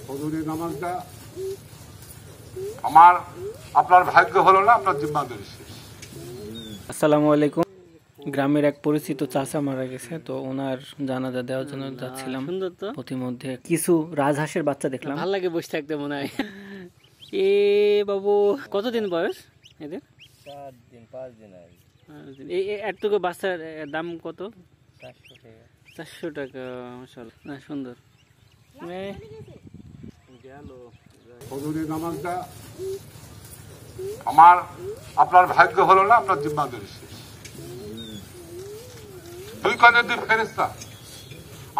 ফজরের নামাজটা আমার আপনার ভাগ্য হলো না, আপনার জিম্মাদারি শেষ। আসসালামু আলাইকুম। গ্রামের এক পরিচিত চাচা মারা গেছে, তো ওনার জানাজা দেওয়ার জন্য যাচ্ছিলাম। সুন্দর তো, প্রতিমধ্যে কিছু রাজহাঁসের বাচ্চা দেখলাম। ভাল লাগে বসে থাকতে মনে হয়। এ বাবু, কতদিন বয়স এদের? 4 দিন 5 দিন আগে। এতটুকু বাচ্চার দাম কত? 400 টাকা। 400 টাকা। মাশাআল্লাহ, না সুন্দর। ফজরের নামাজটা আমার আপনার ভাগ্য হলো না, আপনার জিম্মাদারি শেষ। 2 কানের 2 ফেরেশতা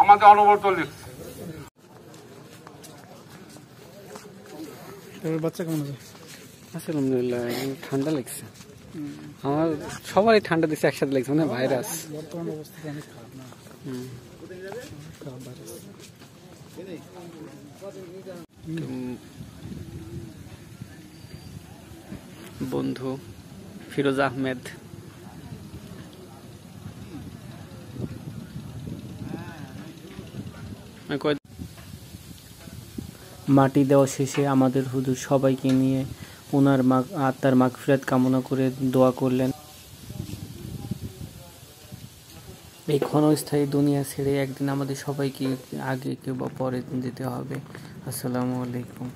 আমাদের অনবরত লিখছে। বাচ্চা কেমন আছে? আলহামদুলিল্লাহ, ঠান্ডা লাগছে। আমার সবারই ঠান্ডা দিচ্ছে একসাথে লাগছে, মানে ভাইরাস। বর্তমান অবস্থা অনেক খারাপ না? খারাপ ভাইরাস। বন্ধু ফিরোজ আহমেদ। মাটি দেওয়া শেষে আমাদের হুজুর সবাইকে নিয়ে ওনার আত্মার মাগফিরাত কামনা করে দোয়া করলেন। এই ক্ষণস্থায়ী দুনিয়া ছেড়ে একদিন আমাদের সবাইকে আগে কেউ বা পরে যেতে হবে। আসসালামু আলাইকুম।